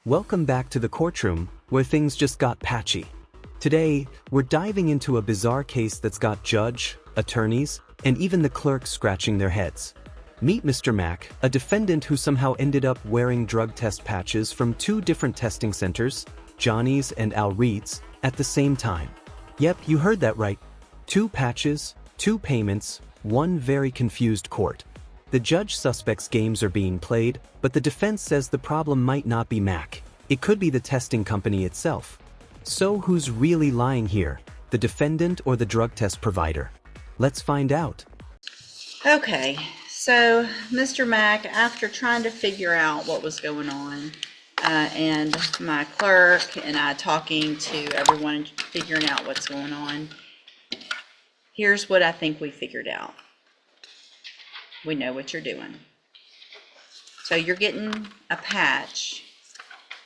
Welcome back to the courtroom, where things just got patchy. Today, we're diving into a bizarre case that's got judge, attorneys, and even the clerks scratching their heads. Meet Mr. Mack, a defendant who somehow ended up wearing drug test patches from two different testing centers, Johnny's and Al Reed's, at the same time. Yep, you heard that right. 2 patches, 2 payments, one very confused court. The judge suspects games are being played, but the defense says the problem might not be Mac. It could be the testing company itself. So who's really lying here, the defendant or the drug test provider? Let's find out. Okay, so Mr. Mack, after trying to figure out what was going on, and my clerk and I talking to everyone and figuring out what's going on, here's what I think we figured out. We know what you're doing. So you're getting a patch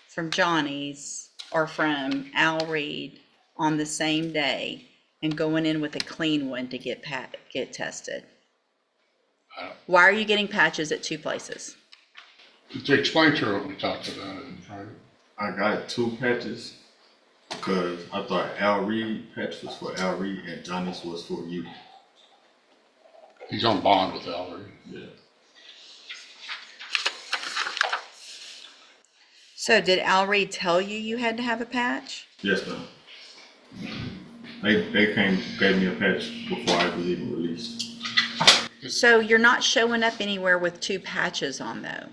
from Johnny's or from Al Reed on the same day and going in with a clean one to get tested. Why are you getting patches at 2 places? To explain to her what we talked about it. I got 2 patches because I thought Al Reed patch was for Al Reed and Johnny's was for you. He's on bond with Al Reed. Yeah. So did Al Reed tell you you had to have a patch? Yes, ma'am. They gave me a patch before I was even released. So you're not showing up anywhere with 2 patches on though.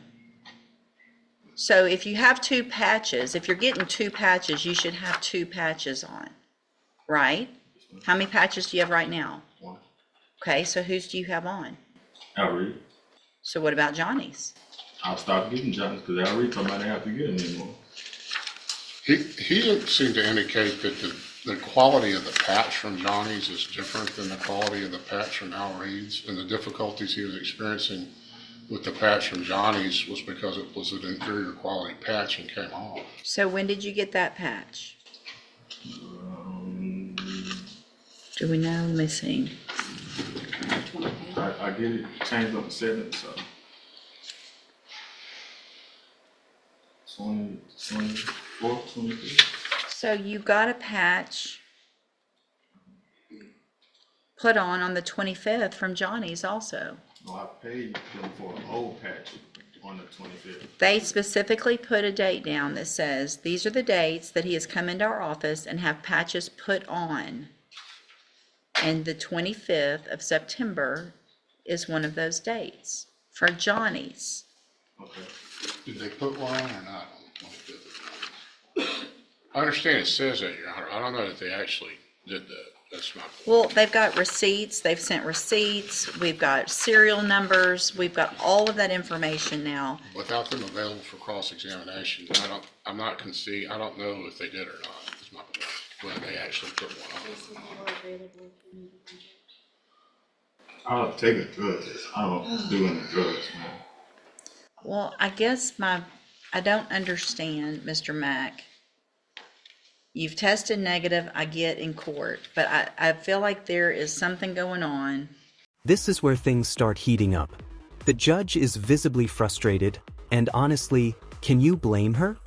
So if you have 2 patches, if you're getting 2 patches, you should have 2 patches on, right? How many patches do you have right now? 1. Okay, so whose do you have on? Al Reed. So what about Johnny's? I'll stop getting Johnny's because Al Reed told me I didn't have to get them anymore. He didn't seem to indicate that the quality of the patch from Johnny's is different than the quality of the patch from Al Reed's, and the difficulties he was experiencing with the patch from Johnny's was because it was an inferior quality patch and came off. So when did you get that patch? Do we know? Let me see. I get it changed on the 7th, so 24th, 25th. So you got a patch put on the 25th from Johnny's also. No, I paid them for an old patch on the 25th. They specifically put a date down that says, these are the dates that he has come into our office and have patches put on. And the 25th of September is one of those dates for Johnny's. Okay. Did they put one on or not on the 25th of Johnny's? I understand it says that, Your Honor. I don't know that they actually did that. That's my point. Well, they've got receipts, they've sent receipts, we've got serial numbers, we've got all of that information now. Without them available for cross-examination, I don't know if they did or not, is my point, whether they actually put one on. I'll take a drug test. I don't do any drugs, man. Well, I guess I don't understand, Mr. Mack. You've tested negative, I get in court, but I feel like there is something going on. This is where things start heating up. The judge is visibly frustrated, and honestly, can you blame her?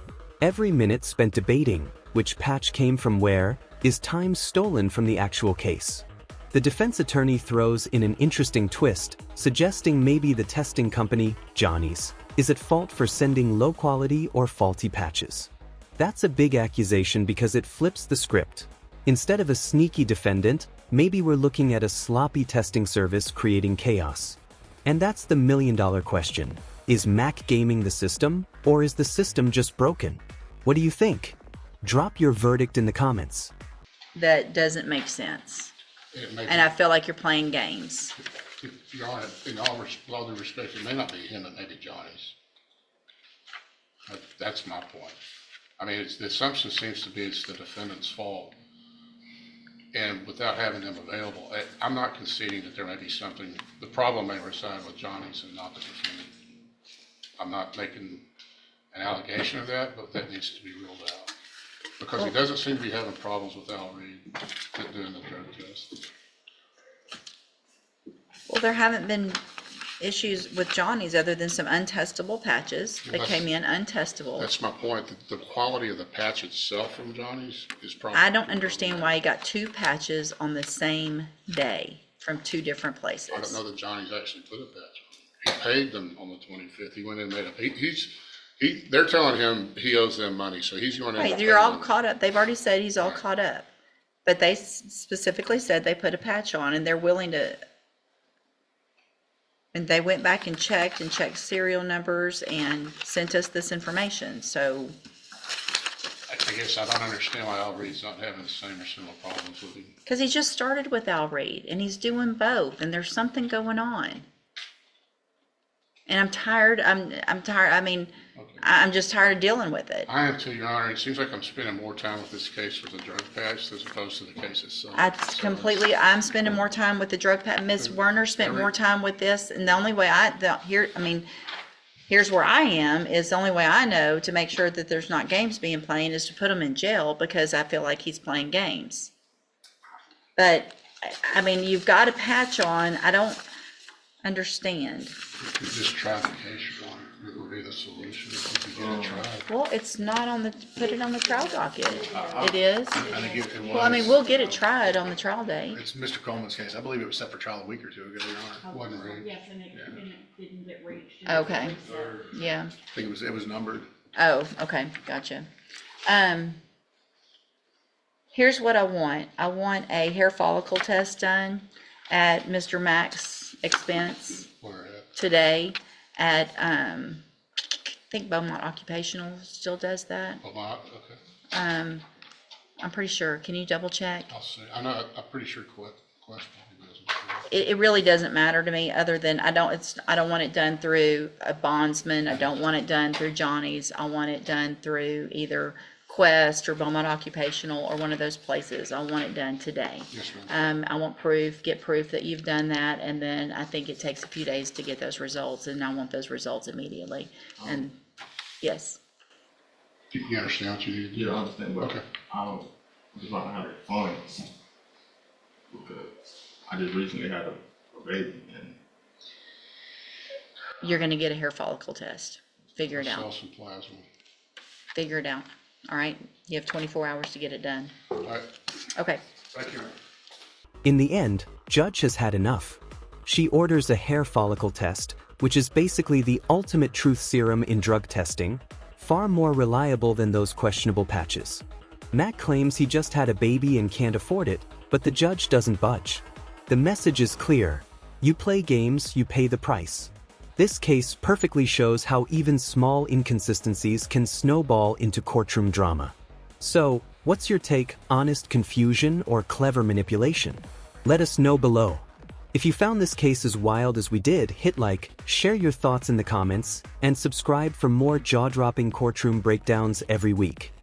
Every minute spent debating which patch came from where is time stolen from the actual case. The defense attorney throws in an interesting twist, suggesting maybe the testing company, Johnny's, is at fault for sending low-quality or faulty patches. That's a big accusation because it flips the script. Instead of a sneaky defendant, maybe we're looking at a sloppy testing service creating chaos. And that's the million-dollar question. Is Mac gaming the system, or is the system just broken? What do you think? Drop your verdict in the comments. That doesn't make sense. And I feel like you're playing games. Your Honor, in all due respect, it may not be him, it may be Johnny's. That's my point. I mean, the assumption seems to be it's the defendant's fault. And without having them available, I'm not conceding that there may be something, the problem may reside with Johnny's and not the defendant. I'm not making an allegation of that, but that needs to be ruled out. Because he doesn't seem to be having problems with Al Reed doing the drug test. Well, there haven't been issues with Johnny's other than some untestable patches that That's- came in untestable. That's my point. The quality of the patch itself from Johnny's is probably. I don't understand why he got 2 patches on the same day from 2 different places. I don't know that Johnny's actually put a patch on. He paid them on the 25th. He went in and made a, they're telling him he owes them money, so he's going in. Right, and you're all paying them. caught up. They've already said he's all caught up. But they specifically said they put a patch on and they're willing to. And they went back and checked serial numbers and sent us this information. So I guess I don't understand why Al Reed's not having the same or similar problems with him. because he just started with Al Reed and he's doing both and there's something going on. And I'm tired. I'm tired. I mean, I'm just tired of dealing with it. I am too, Your Honor. It seems like I'm spending more time with this case with the drug patch as opposed to the case itself. I'm spending more time with the drug pat. Ms. Werner spent more time with this, and the only way here's where I am, is the only way I know to make sure that there's not games being played is to put him in jail because I feel like he's playing games. But, I mean, you've got a patch on. I don't understand. You just try the case, Your Honor. It would be the solution if you could get it tried. Well, it's not put it on the trial docket. It is. I think it was. Well, I mean, we'll get it tried on the trial date. It's Mr. Coleman's case. I believe it was set for trial a week or two ago, Your Honor. Wasn't ready. Yes, and it didn't get reached. Okay. Yeah. I think it was numbered. Oh, okay, gotcha. Here's what I want. I want a hair follicle test done at Mr. Mack's expense Where at? today at, I think Beaumont Occupational still does that. Oh, my, okay. I'm pretty sure. Can you double check? I'll see. I know, I'm pretty sure Quest probably doesn't. It really doesn't matter to me, other than I don't want it done through a bondsman. I don't want it done through Johnny's. I want it done through either Quest or Beaumont Occupational or one of those places. I want it done today. Yes, ma'am. I want get proof that you've done that, and then I think it takes a few days to get those results, and I want those results immediately. And, yes. You understand what you need to do? Yeah, I understand, but Okay. I just want to have the funds because I just recently had a baby and You're gonna get a hair follicle test. Figure it Sell out. some plasma. Figure it out. All right? You have 24 hours to get it done. All right, Okay. thank you. In the end, Judge has had enough. She orders a hair follicle test, which is basically the ultimate truth serum in drug testing, far more reliable than those questionable patches. Matt claims he just had a baby and can't afford it, but the judge doesn't budge. The message is clear. You play games, you pay the price. This case perfectly shows how even small inconsistencies can snowball into courtroom drama. So, what's your take? Honest confusion or clever manipulation? Let us know below. If you found this case as wild as we did, hit like, share your thoughts in the comments, and subscribe for more jaw-dropping courtroom breakdowns every week.